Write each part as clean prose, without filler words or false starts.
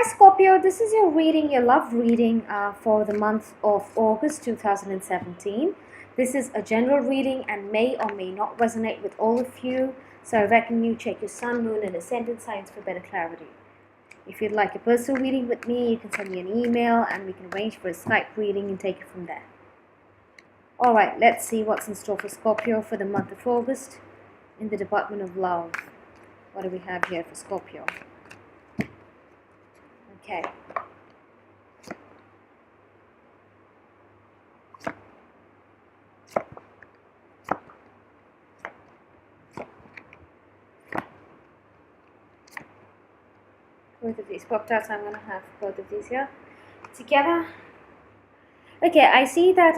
Scorpio, this is your reading, your love reading for the month of August 2017. This is a general reading and may or may not resonate with all of you. So I reckon you check your sun, moon and ascendant signs for better clarity. If you'd like a personal reading with me, you can send me an email and we can arrange for a Skype reading and take it from there. Alright, let's see what's in store for Scorpio for the month of August in the Department of Love. What do we have here for Scorpio? Okay. Both of these popped out, so I'm going to have both of these here together. Okay, I see that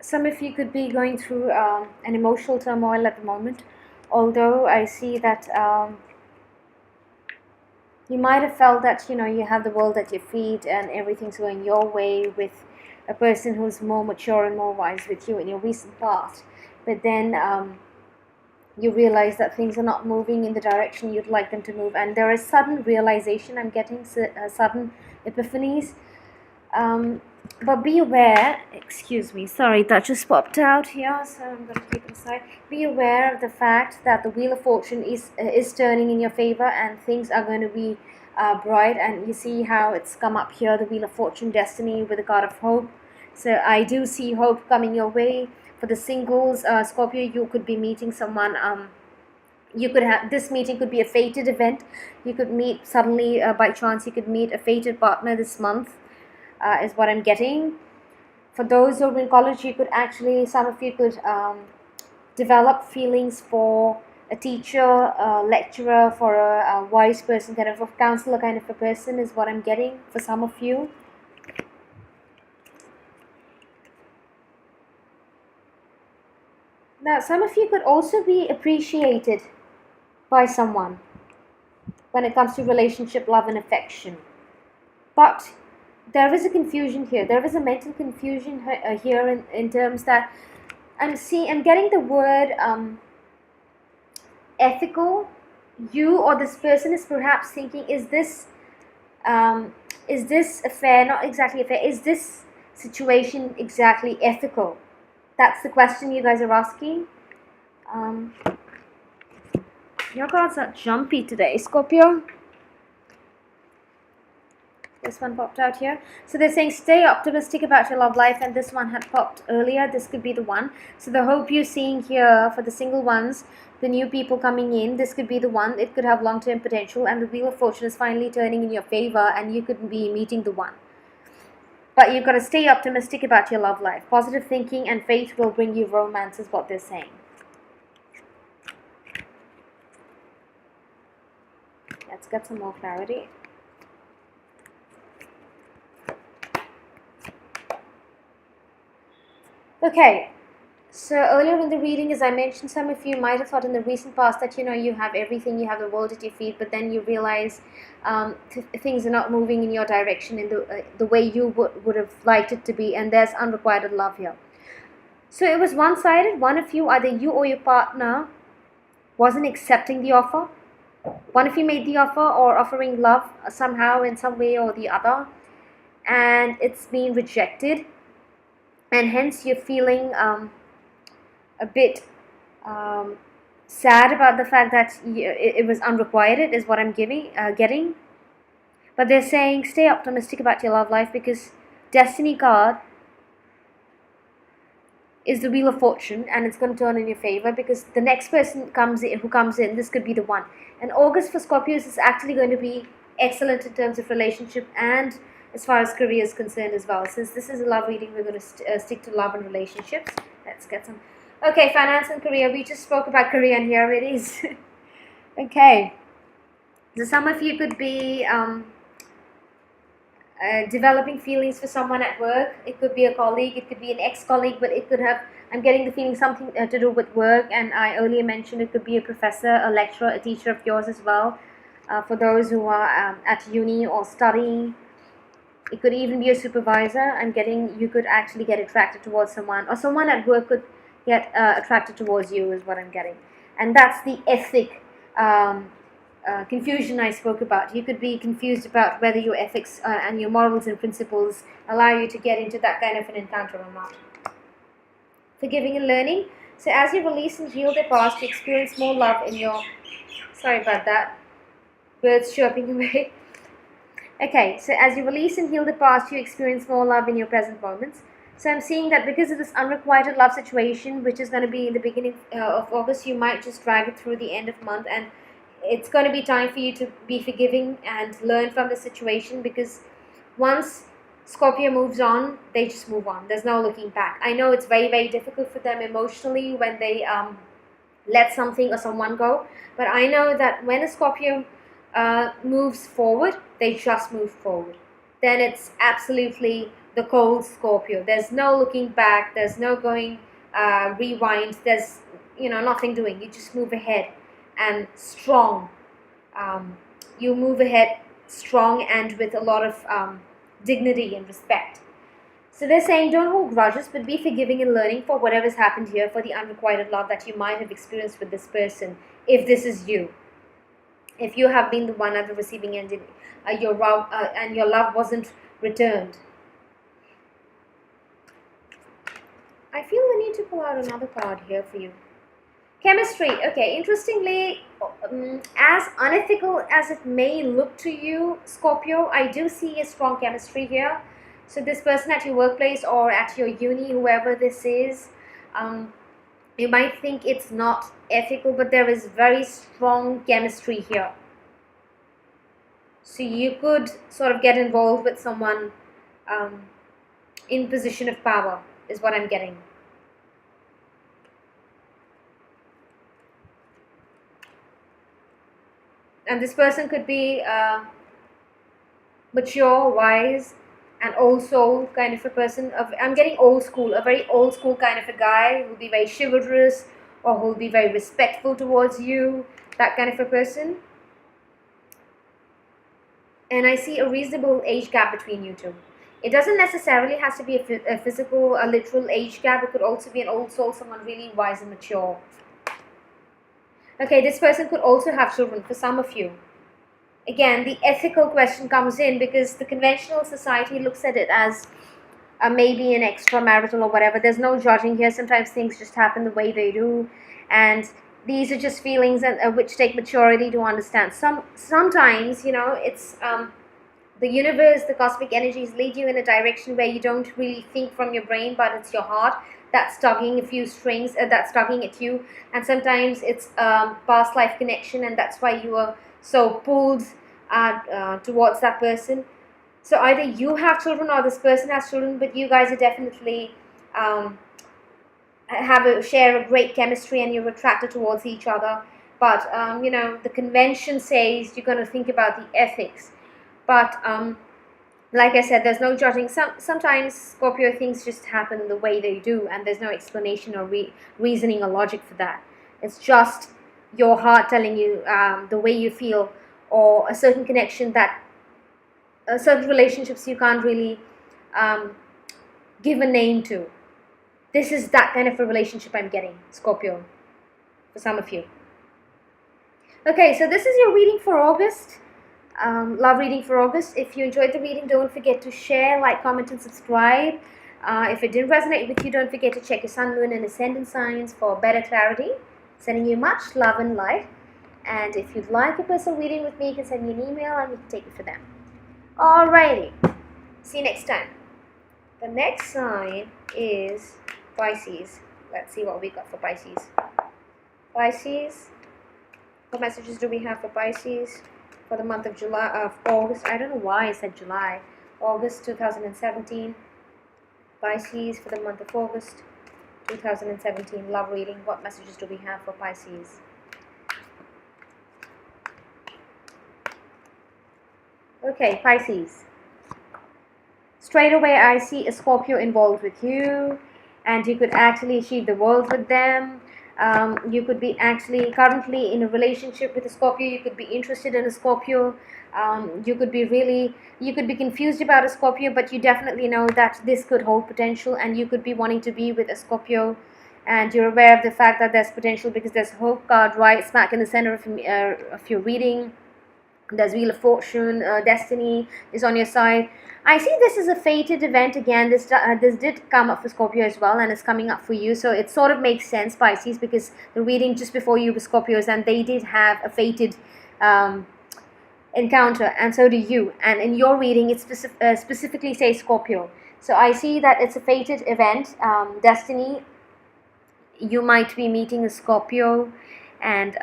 some of you could be going through an emotional turmoil at the moment, although I see that you might have felt that, you have the world at your feet and everything's going your way with a person who's more mature and more wise with you in your recent past. But then you realize that things are not moving in the direction you'd like them to move. And there is sudden realization. I'm getting sudden epiphanies. But be aware, excuse me, sorry, that just popped out here, so I'm going to keep it aside. Be aware of the fact that the Wheel of Fortune is turning in your favor and things are going to be bright. And you see how it's come up here, the Wheel of Fortune, Destiny with the card of Hope. So I do see hope coming your way. For the singles, Scorpio, you could be meeting someone. You could have, this meeting could be a fated event. You could meet suddenly, by chance, you could meet a fated partner this month. Is what I'm getting. For those who are in college, you could actually, some of you could develop feelings for a teacher, a lecturer, for a wise person, kind of a counselor kind of a person is what I'm getting for some of you. Now, some of you could also be appreciated by someone when it comes to relationship, love and affection. But there is a confusion here. There is a mental confusion here in terms that I'm getting the word ethical. You or this person is perhaps thinking, is this affair, not exactly affair, is this situation exactly ethical? That's the question you guys are asking. Your cards are jumpy today, Scorpio. This one popped out here. So they're saying stay optimistic about your love life, and this one had popped earlier. This could be the one. So the hope you're seeing here for the single ones, the new people coming in, this could be the one. It could have long-term potential, and the Wheel of Fortune is finally turning in your favor, and you could be meeting the one. But you've got to stay optimistic about your love life. Positive thinking and faith will bring you romance is what they're saying. Let's get some more clarity. Okay, so earlier in the reading, as I mentioned, some of you might have thought in the recent past that, you have everything, you have the world at your feet, but then you realize things are not moving in your direction in the way you would have liked it to be, and there's unrequited love here. So it was one-sided. One of you, either you or your partner, wasn't accepting the offer. One of you made the offer or offering love somehow in some way or the other, and it's been rejected. And hence you're feeling a bit sad about the fact that it was unrequited is what I'm getting. But they're saying stay optimistic about your love life, because Destiny card is the Wheel of Fortune, and it's going to turn in your favor because the next person who comes in, this could be the one. And August for Scorpios is actually going to be excellent in terms of relationship and as far as career is concerned as well. Since this is a love reading, we're going to stick to love and relationships. Let's get some. Okay, finance and career. We just spoke about career and here it is. Okay. So some of you could be developing feelings for someone at work. It could be a colleague. It could be an ex-colleague, but it could have, I'm getting the feeling something to do with work. And I earlier mentioned it could be a professor, a lecturer, a teacher of yours as well. For those who are at uni or studying. It could even be a supervisor. I'm getting you could actually get attracted towards someone, or someone at work could get attracted towards you is what I'm getting. And that's the ethic confusion I spoke about. You could be confused about whether your ethics and your morals and principles allow you to get into that kind of an encounter or not. Forgiving and learning. So as you release and heal the past, you experience more love in your... Sorry about that. Birds chirping away. Okay, so as you release and heal the past, you experience more love in your present moments. So I'm seeing that because of this unrequited love situation, which is going to be in the beginning of August, you might just drag it through the end of the month, and it's going to be time for you to be forgiving and learn from the situation, because once Scorpio moves on, they just move on. There's no looking back. I know it's very, very difficult for them emotionally when they let something or someone go, but I know that when a Scorpio moves forward, they just move forward. Then it's absolutely the cold Scorpio. There's no looking back. There's no going rewind. There's nothing doing. You just move ahead and strong. You move ahead strong and with a lot of dignity and respect. So they're saying don't hold grudges, but be forgiving and learning for whatever's happened here, for the unrequited love that you might have experienced with this person, if this is you. If you have been the one at the receiving end, and your love wasn't returned. I feel the need to pull out another card here for you. Chemistry. Okay, interestingly, as unethical as it may look to you, Scorpio, I do see a strong chemistry here. So this person at your workplace or at your uni, whoever this is, you might think it's not ethical, but there is very strong chemistry here. So you could sort of get involved with someone in position of power, is what I'm getting. And this person could be mature, wise, and old soul kind of a person. I'm getting old school, a very old school kind of a guy who will be very chivalrous or who will be very respectful towards you, that kind of a person. And I see a reasonable age gap between you two. It doesn't necessarily have to be a physical, a literal age gap. It could also be an old soul, someone really wise and mature. Okay, this person could also have children for some of you. Again, the ethical question comes in because the conventional society looks at it as maybe an extramarital or whatever. There's no judging here. Sometimes things just happen the way they do. And these are just feelings which take maturity to understand. Sometimes, it's the universe, the cosmic energies lead you in a direction where you don't really think from your brain, but it's your heart that's tugging a few strings, that's tugging at you. And sometimes it's past life connection, and that's why you are so pulled towards that person. So either you have children or this person has children, but you guys are definitely share a great chemistry and you're attracted towards each other. But the convention says you're going to think about the ethics. But like I said, there's no judging. Sometimes Scorpio things just happen the way they do, and there's no explanation or reasoning or logic for that. It's just your heart telling you the way you feel, or a certain connection that certain relationships you can't really give a name to. This is that kind of a relationship I'm getting, Scorpio, for some of you. Okay, so this is your reading for August. Love reading for August. If you enjoyed the reading, don't forget to share, like, comment, and subscribe. If it didn't resonate with you, don't forget to check your sun, moon, and ascendant signs for better clarity. Sending you much love and light. And if you'd like a personal reading with me, you can send me an email and we can take it for them. Alrighty. See you next time. The next sign is Pisces. Let's see what we got for Pisces. Pisces. What messages do we have for Pisces for the month of August? I don't know why I said July. August 2017. Pisces for the month of August 2017. Love reading. What messages do we have for Pisces? Okay, Pisces. Straight away I see a Scorpio involved with you, and you could actually achieve the world with them. You could be actually currently in a relationship with a Scorpio. You could be interested in a Scorpio. You could be confused about a Scorpio, but you definitely know that this could hold potential, and you could be wanting to be with a Scorpio. and you're aware of the fact that there's potential because there's hope card right smack in the center of your reading. There's Wheel of Fortune, Destiny is on your side. I see this is a fated event again. This did come up for Scorpio as well, and it's coming up for you. So it sort of makes sense, Pisces, because the reading just before you was Scorpios, and they did have a fated encounter, and so do you. And in your reading, it specifically says Scorpio. So I see that it's a fated event, Destiny. You might be meeting a Scorpio, and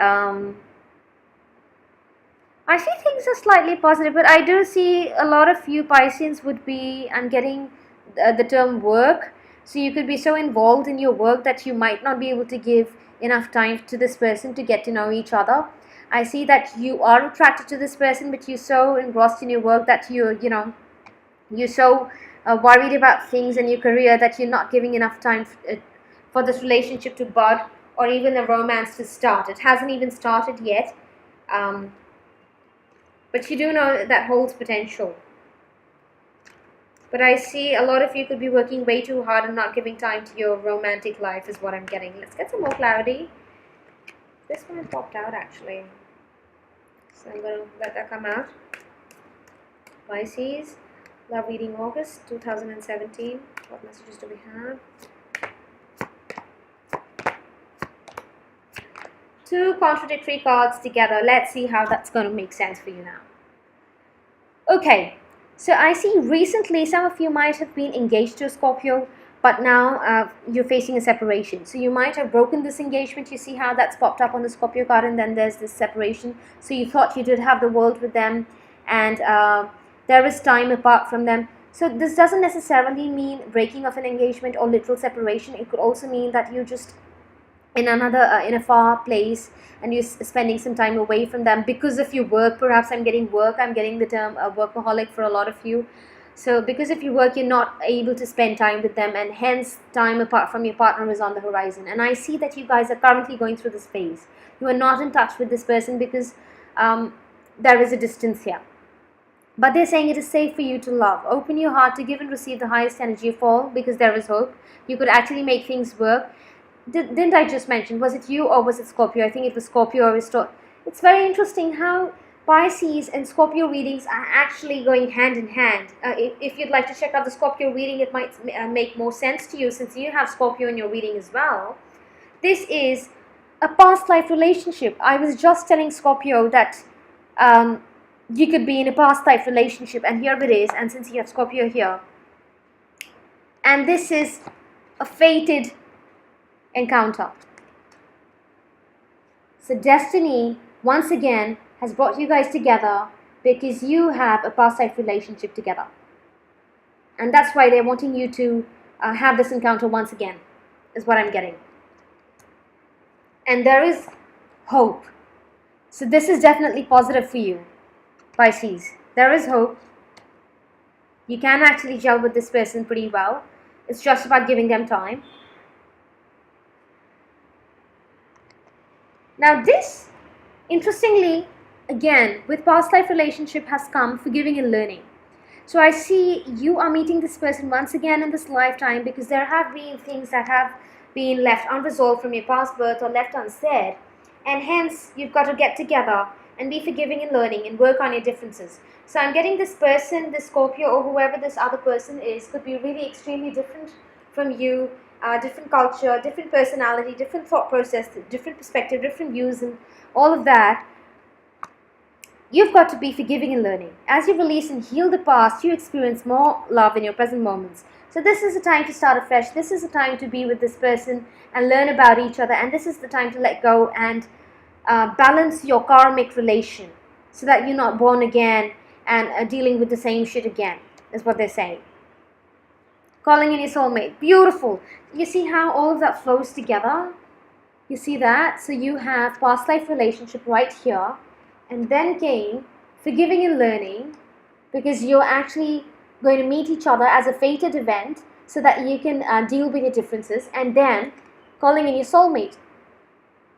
I see things are slightly positive, but I do see a lot of you Pisceans would be, I'm getting the term work. So you could be so involved in your work that you might not be able to give enough time to this person to get to know each other. I see that you are attracted to this person, but you're so engrossed in your work that you're so worried about things in your career that you're not giving enough time for this relationship to bud or even the romance to start. It hasn't even started yet. But you do know that holds potential. But I see a lot of you could be working way too hard and not giving time to your romantic life is what I'm getting. Let's get some more clarity. This one popped out actually. So I'm going to let that come out. Pisces, love reading August 2017. What messages do we have? Two contradictory cards together. Let's see how that's going to make sense for you now. Okay, so I see recently some of you might have been engaged to a Scorpio, but now you're facing a separation. So you might have broken this engagement. You see how that's popped up on the Scorpio card, and then there's this separation. So you thought you did have the world with them, and there is time apart from them. So this doesn't necessarily mean breaking of an engagement or literal separation. It could also mean that you just in a far place, and you're spending some time away from them because of your work. Perhaps I'm getting work. I'm getting the term workaholic for a lot of you. So because of your work, you're not able to spend time with them, and hence time apart from your partner is on the horizon. And I see that you guys are currently going through this phase. You are not in touch with this person because there is a distance here. But they're saying it is safe for you to love. Open your heart to give and receive the highest energy of all, because there is hope. You could actually make things work. Didn't I just mention, was it you or was it Scorpio? I think it was Scorpio or Restore. It's very interesting how Pisces and Scorpio readings are actually going hand in hand. If you'd like to check out the Scorpio reading, it might make more sense to you since you have Scorpio in your reading as well. This is a past life relationship. I was just telling Scorpio that you could be in a past life relationship, and here it is, and since you have Scorpio here. And this is a fated encounter. So destiny once again has brought you guys together because you have a past life relationship together, and that's why they're wanting you to have this encounter once again, is what I'm getting. And there is hope. So this is definitely positive for you, Pisces. There is hope. You can actually gel with this person pretty well. It's just about giving them time. Now this, interestingly, again, with past life relationship has come forgiving and learning. So I see you are meeting this person once again in this lifetime because there have been things that have been left unresolved from your past birth or left unsaid. And hence, you've got to get together and be forgiving and learning and work on your differences. So I'm getting this person, this Scorpio or whoever this other person is, could be really extremely different from you. Different culture, different personality, different thought process, different perspective, different views, and all of that. You've got to be forgiving and learning. As you release and heal the past, you experience more love in your present moments. So this is the time to start afresh. This is the time to be with this person and learn about each other. And this is the time to let go and balance your karmic relation so that you're not born again and dealing with the same shit again, is what they're saying. Calling in your soulmate. Beautiful. You see how all of that flows together? You see that? So you have past life relationship right here. And then came forgiving and learning, because you're actually going to meet each other as a fated event so that you can deal with your differences. And then calling in your soulmate.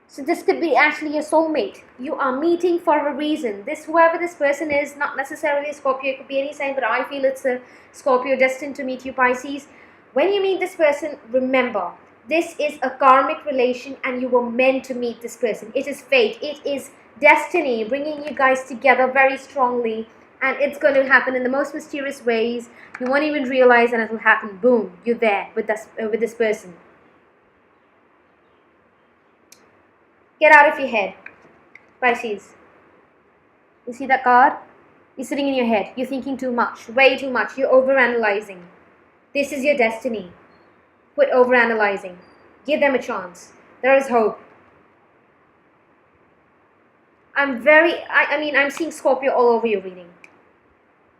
So this could be actually your soulmate. You are meeting for a reason. Whoever this person is, not necessarily a Scorpio, it could be any sign, but I feel it's a Scorpio destined to meet you, Pisces. When you meet this person, remember, This is a karmic relation and you were meant to meet this person. It is fate. It is destiny bringing you guys together very strongly, and it's going to happen in the most mysterious ways. You won't even realize, and it will happen. Boom, you're there with this person. Get out of your head, Pisces. You see that card? You're sitting in your head. You're thinking too much, way too much. You're overanalyzing. This is your destiny. Quit overanalyzing. Give them a chance. There is hope. I'm seeing Scorpio all over your reading.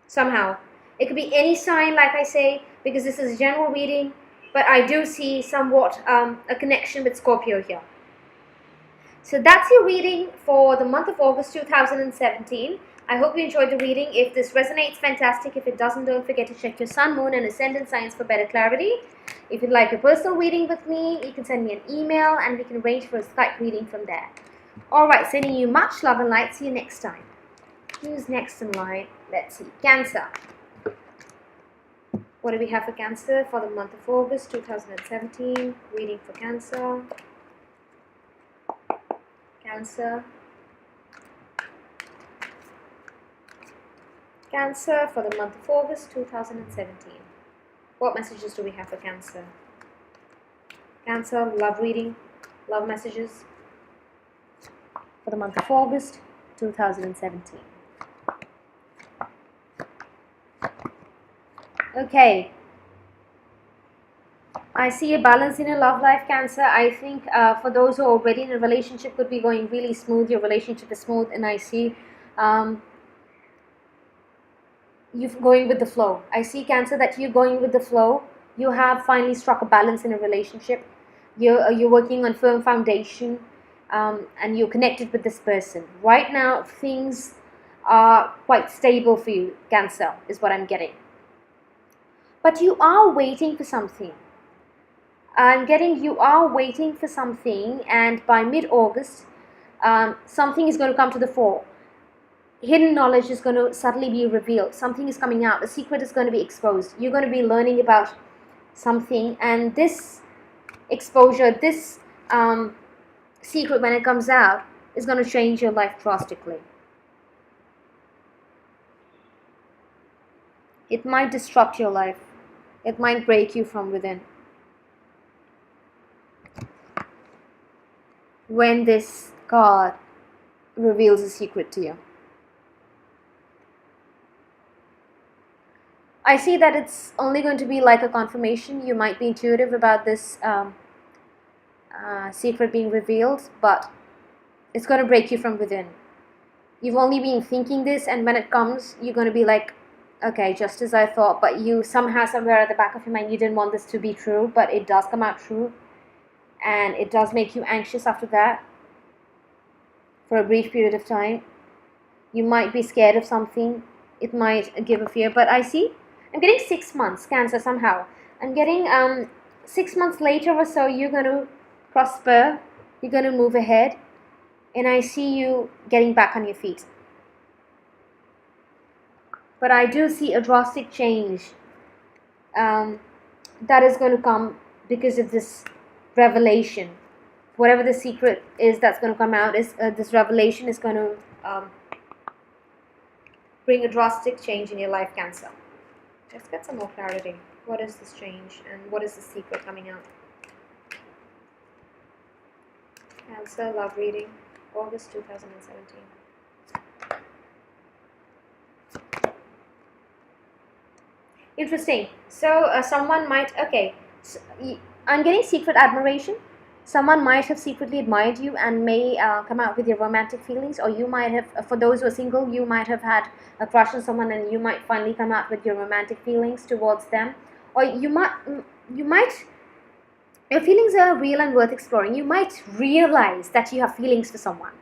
Somehow. It could be any sign, like I say, because this is a general reading, but I do see somewhat a connection with Scorpio here. So that's your reading for the month of August 2017. I hope you enjoyed the reading. If this resonates, fantastic. If it doesn't, don't forget to check your sun, moon, and ascendant signs for better clarity. If you'd like a personal reading with me, you can send me an email and we can arrange for a Skype reading from there. Alright, sending you much love and light. See you next time. Who's next in line? Let's see. Cancer. What do we have for Cancer for the month of August 2017? Reading for Cancer. Cancer. Cancer for the month of August 2017. What messages do we have for Cancer? Cancer, love reading, love messages for the month of August 2017. Okay. I see a balance in your love life, Cancer. I think for those who are already in a relationship could be going really smooth. Your relationship is smooth, and I see you going with the flow. I see, Cancer, that you're going with the flow. You have finally struck a balance in a relationship. You're working on firm foundation, and you're connected with this person. Right now, things are quite stable for you, Cancer, is what I'm getting. But you are waiting for something. I'm getting you are waiting for something, and by mid-August, something is going to come to the fore. Hidden knowledge is going to suddenly be revealed. Something is coming out. A secret is going to be exposed. You're going to be learning about something, and this exposure, this secret, when it comes out, is going to change your life drastically. It might disrupt your life. It might break you from within. When this card reveals a secret to you. I see that it's only going to be like a confirmation. You might be intuitive about this secret being revealed, but it's going to break you from within. You've only been thinking this, and when it comes, you're going to be like, okay, just as I thought, but you somehow, somewhere at the back of your mind, you didn't want this to be true, but it does come out true. And it does make you anxious after that for a brief period of time. You might be scared of something. It might give a fear. But I see, I'm getting 6 months, Cancer, somehow. I'm getting 6 months later or so, you're going to prosper. You're going to move ahead. And I see you getting back on your feet. But I do see a drastic change that is going to come because of this revelation. Whatever the secret is that's going to come out, is this revelation is going to bring a drastic change in your life, Cancer. Let's get some more clarity. What is this change, and what is the secret coming out? Cancer, love reading, August 2017. Interesting. So someone might, okay, so, I'm getting secret admiration. Someone might have secretly admired you and may come out with your romantic feelings, or you might have, for those who are single, you might have had a crush on someone and you might finally come out with your romantic feelings towards them. Or you might, your feelings are real and worth exploring. You might realize that you have feelings for someone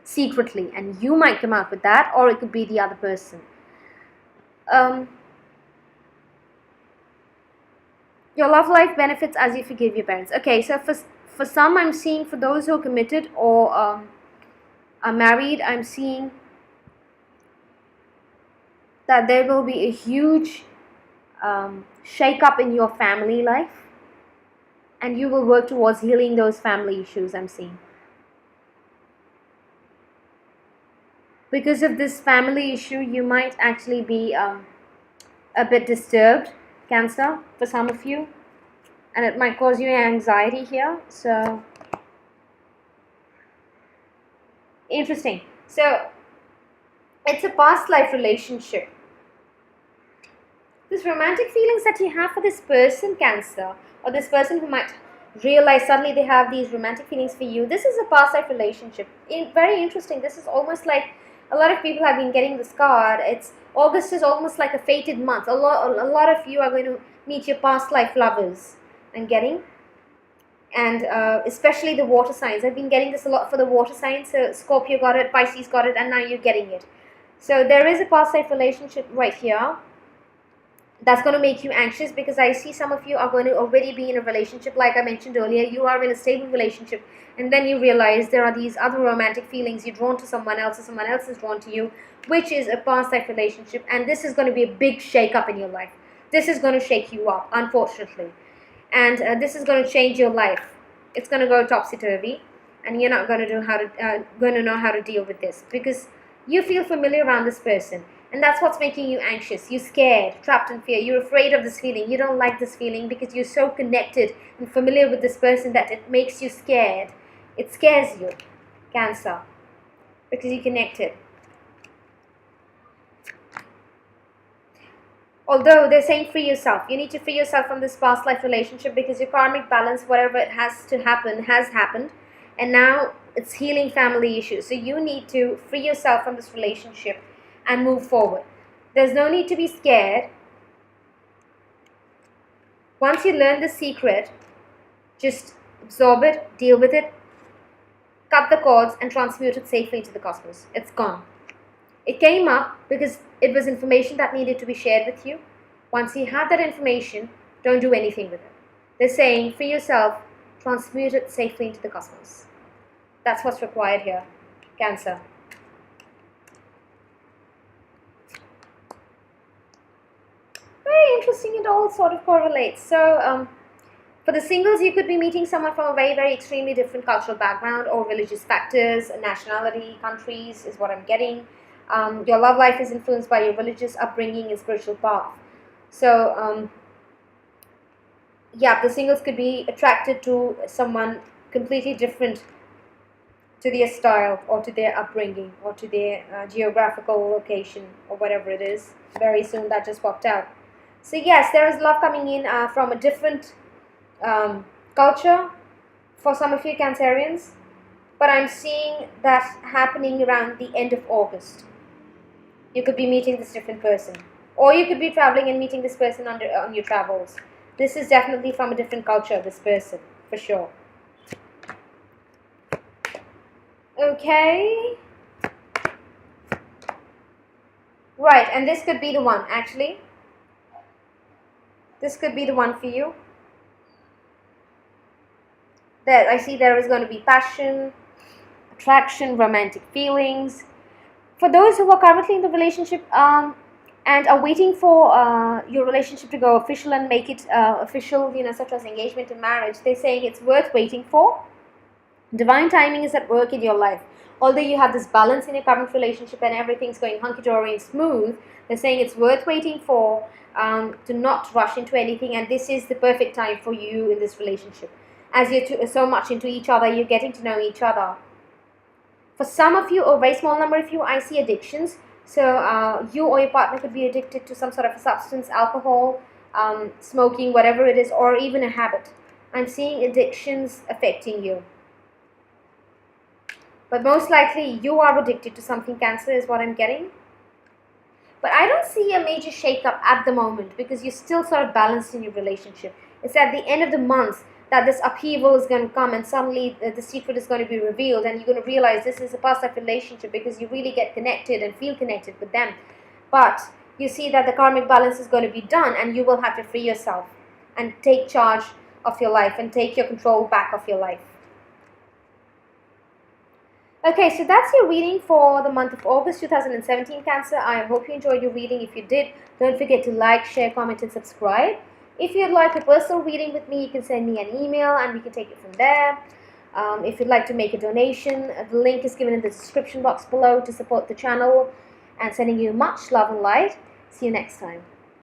secretly, and you might come out with that, or it could be the other person. Your love life benefits as you forgive your parents. Okay, so for some, I'm seeing, for those who are committed or are married, I'm seeing that there will be a huge shake-up in your family life. and you will work towards healing those family issues, I'm seeing. Because of this family issue, you might actually be a bit disturbed, Cancer, for some of you, and it might cause you anxiety here. So interesting. So it's a past life relationship. This romantic feelings that you have for this person, Cancer, or this person who might realize suddenly they have these romantic feelings for you, this is a past life relationship. Very interesting. This is almost like a lot of people have been getting this card. It's August is almost like a fated month. A lot of you are going to meet your past life lovers. I'm getting, and especially the water signs. I've been getting this a lot for the water signs. So Scorpio got it, Pisces got it, and now you're getting it. So there is a past life relationship right here that's going to make you anxious, because I see some of you are going to already be in a relationship. Like I mentioned earlier, you are in a stable relationship, and then you realize there are these other romantic feelings. You're drawn to someone else, or someone else is drawn to you, which is a past life relationship, and this is going to be a big shake up in your life. This is going to shake you up, unfortunately, and this is going to change your life. It's going to go topsy-turvy, and you're not going to know how to deal with this, because you feel familiar around this person. And that's what's making you anxious. You're scared, trapped in fear. You're afraid of this feeling. You don't like this feeling because you're so connected and familiar with this person that it makes you scared. It scares you, Cancer, because you're connected. Although they're saying free yourself. You need to free yourself from this past life relationship, because your karmic balance, whatever it has to happen, has happened. And now it's healing family issues. So you need to free yourself from this relationship and move forward. There's no need to be scared. Once you learn the secret, just absorb it, deal with it, cut the cords, and transmute it safely into the cosmos. It's gone. It came up because it was information that needed to be shared with you. Once you have that information, don't do anything with it. They're saying, free yourself, transmute it safely into the cosmos. That's what's required here, Cancer. Very interesting. It all sort of correlates. So for the singles, you could be meeting someone from a very, very extremely different cultural background or religious factors, nationality, countries is what I'm getting. Your love life is influenced by your religious upbringing and spiritual path. So yeah, the singles could be attracted to someone completely different to their style or to their upbringing or to their geographical location or whatever it is. Very soon that just popped out. So yes, there is love coming in from a different culture for some of you Cancerians, but I'm seeing that happening around the end of August. You could be meeting this different person, or you could be traveling and meeting this person on your travels. This is definitely from a different culture, this person, for sure. Okay. Right, and this could be the one, actually. This could be the one for you. There, I see there is going to be passion, attraction, romantic feelings. For those who are currently in the relationship and are waiting for your relationship to go official and make it official, such as engagement and marriage, they're saying it's worth waiting for. Divine timing is at work in your life. Although you have this balance in your current relationship and everything's going hunky-dory and smooth, they're saying it's worth waiting for, to not rush into anything, and this is the perfect time for you in this relationship. As you're so much into each other, you're getting to know each other. For some of you, or a very small number of you, I see addictions. So you or your partner could be addicted to some sort of a substance, alcohol, smoking, whatever it is, or even a habit. I'm seeing addictions affecting you. But most likely you are addicted to something, Cancer, is what I'm getting. But I don't see a major shake-up at the moment, because you're still sort of balanced in your relationship. It's at the end of the month that this upheaval is going to come, and suddenly the secret is going to be revealed, and you're going to realize this is a past life relationship, because you really get connected and feel connected with them. But you see that the karmic balance is going to be done, and you will have to free yourself and take charge of your life and take your control back of your life. Okay, so that's your reading for the month of August 2017, Cancer. I hope you enjoyed your reading. If you did, don't forget to like, share, comment, and subscribe. If you'd like a personal reading with me, you can send me an email and we can take it from there. If you'd like to make a donation, the link is given in the description box below to support the channel, and sending you much love and light. See you next time.